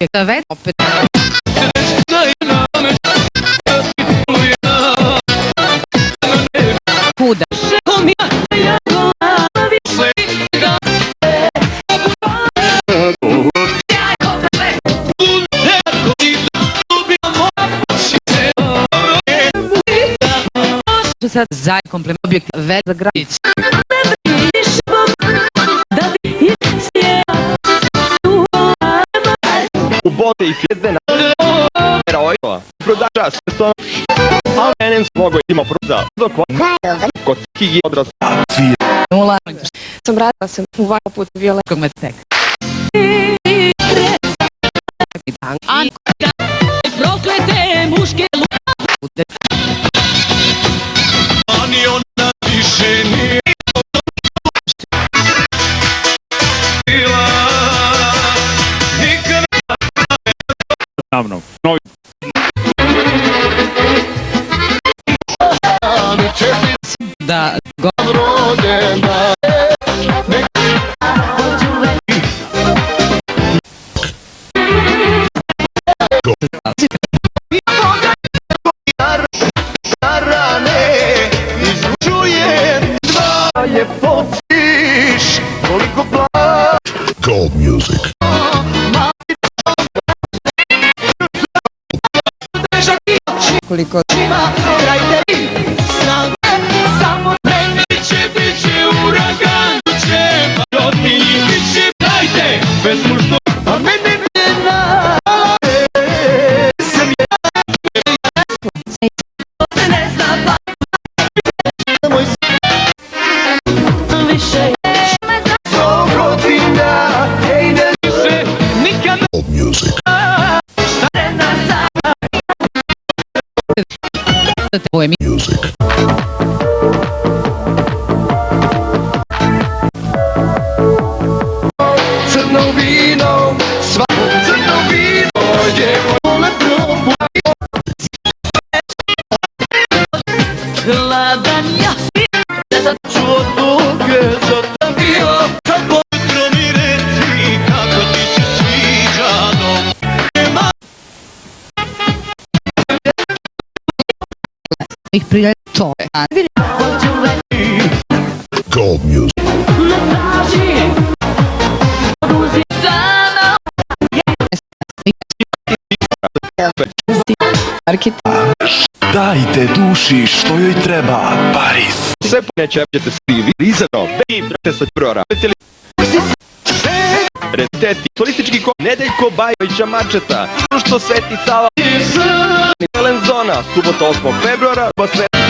Opet kuda sad za komplement objekt veza granic u bote i fjedena erojova prodača sve ali menen svogo ima proda dok kod higi odraz nula sam vratila se u vaš put violetskog metek proklete muške ani ona više nije bila nikad Davno. Novi. da Gold music. koliko samo neće biće uragan će rodniji biće dajte bez mušto a mene ne zna više godina ej ne više nikad Gold music. tvoje Music. crno vino svako crno vino je vole probu hladan ja ne sad čuo duge što tam bio kako jutro mi reci kako ti se sviđa dom nema ih prilje to Gold music. Dajte duši što joj treba, Paris. sve neće ćete stivi rizano i brate sa prora Reteti, solistički ko Nedeljko Bajovića Mačeta Društvo Sveti Sava Zona, subota 8. februara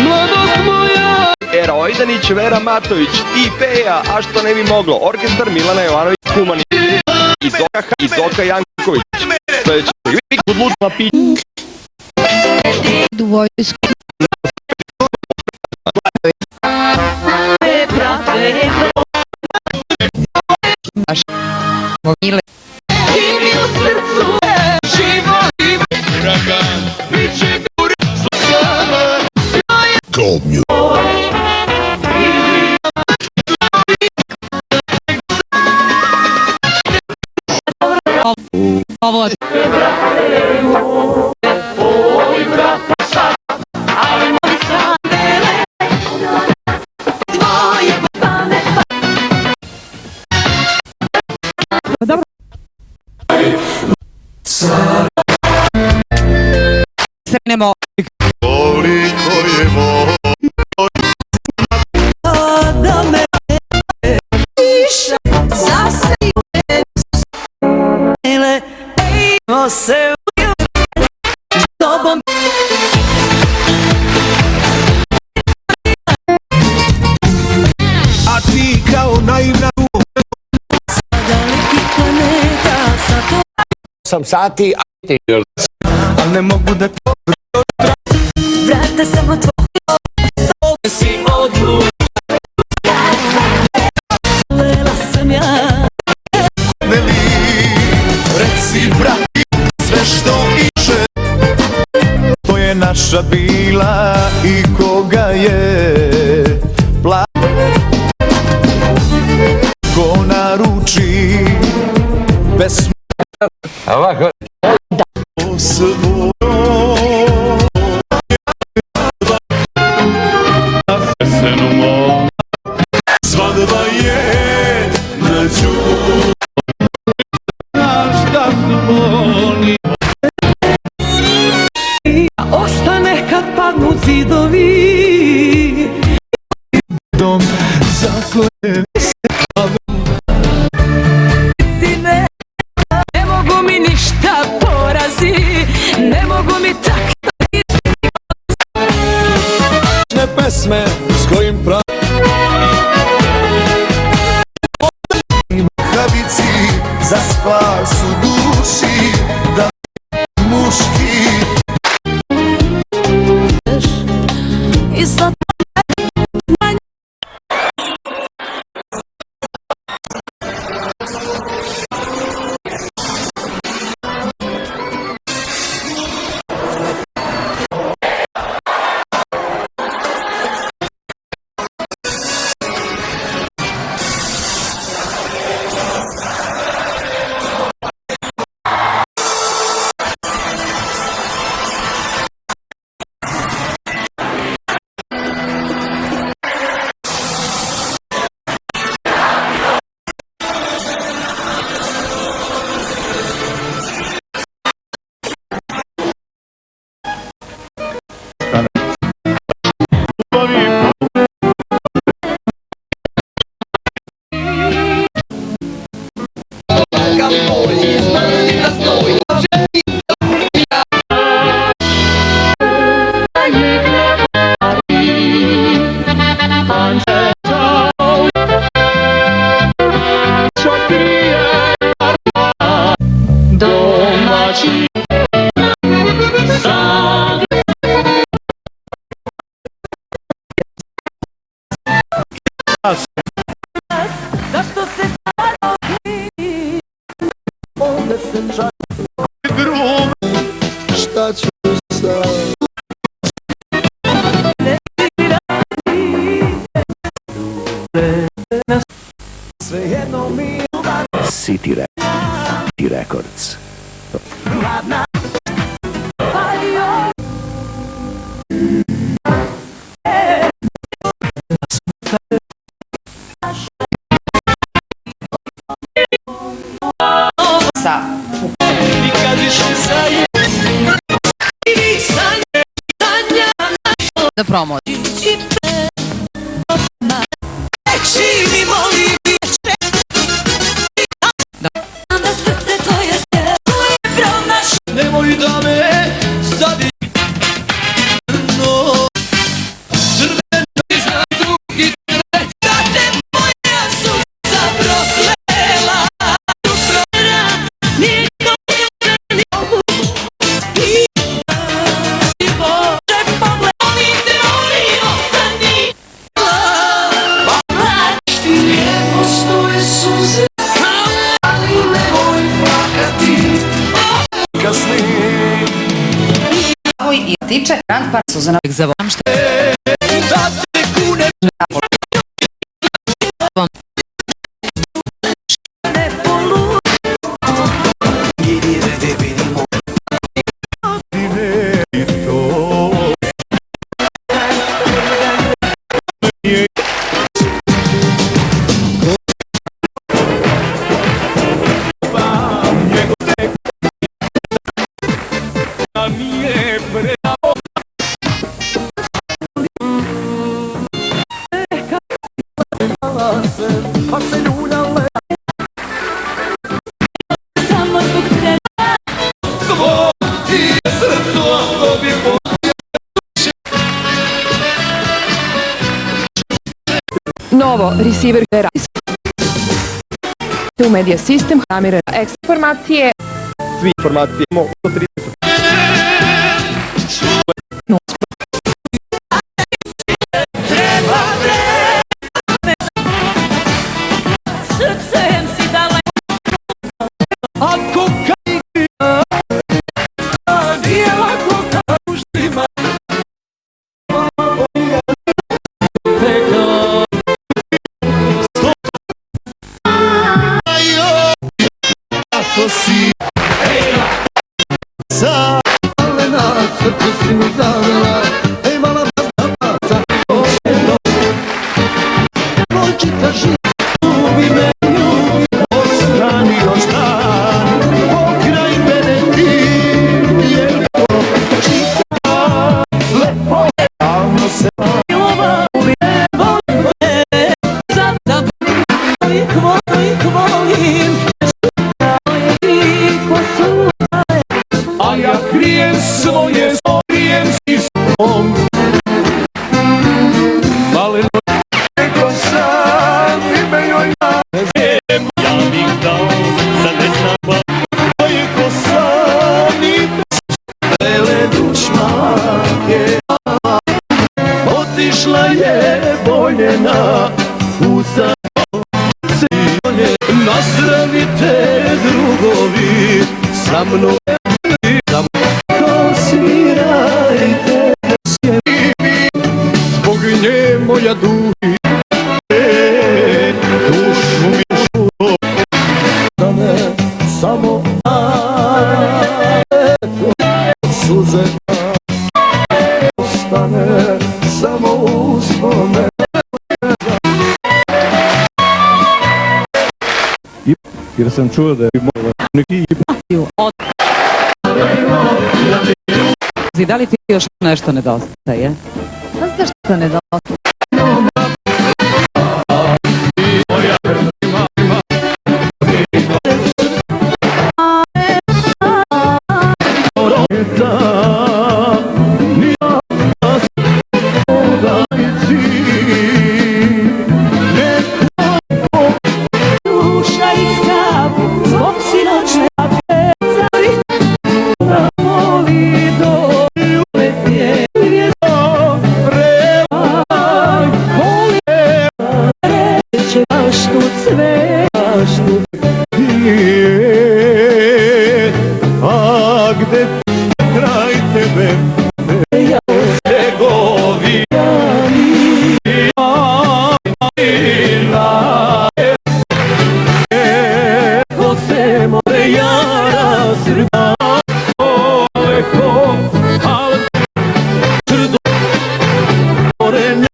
mladost moja Era Ojdanić, Vera Matović i Peja, a što ne bi moglo orkestar Milana Jovanović Kumani i Zoka Janković sledeći uvijek odlučila piće vojsku baš mogile i mi u srcu živo i uragan biće Gold music. ovo sretnemo Koliko je moj da me piše za sebe ejmo se s tobom a ti kao naivna dalekih planeta sa to 8 sati, al ne mogu da ti vrata samo tvoje si odlučila lela sam ja veli. Reci brati sve što iše, to je naša bila i koga je ko naruči bez ovako, senu mom. Svadba je na đubre, znaš da su oni. Ostane kad padnu zidovi, Dom za koje ne mogu mi ništa porazi, ne mogu mi tak pesme s kojim Habici za spas u duši, da muški i sad zašto se sadali, onda sam žal šta ću sad. Svejedno mi je City Records. Da promo. Nemoj da me zadi crno, crveno iza drugi kraj, da te moja suza proklela. Niko mi ovu i Bože pogled, oni te oni ostani. Ne postoje suze, ali nemoj plakati. I tiče Grand Park Suzana Za vam što Da te kunem ne polu. Pa se ljuljale Samo zbog trena i srco bi Novo receiver Verizon. U Media System kamerira informacije. Svi informacije imamo 130. srcem si dala. ako nije lako kao štima. Ako si sa Za mnom to svirajte zbog nje moja duši dušu mi čuo da ne samo suze ostane samo uspome. Jer sam čuo da je mogla neki Da li ti još nešto nedostaje? Pa zašto nedostaje? a gde kraj tebe ja stegovi ko se more jara srba ali srdu more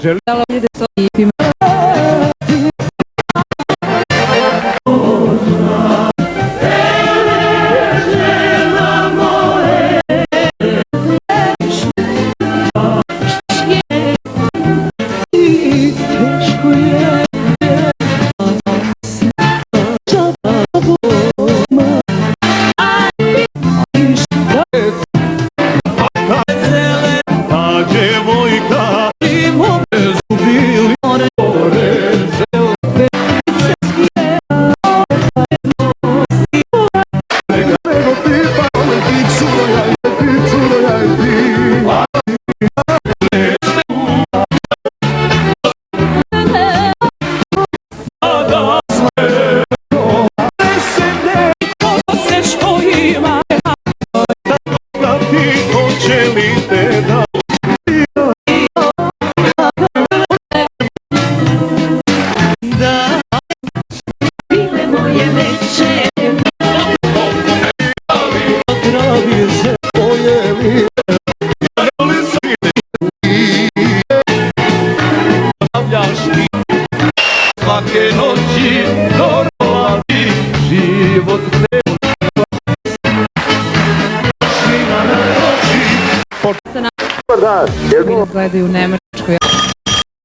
Željela je da se opipima. Svake noći normalni život Gledaju Nemačku.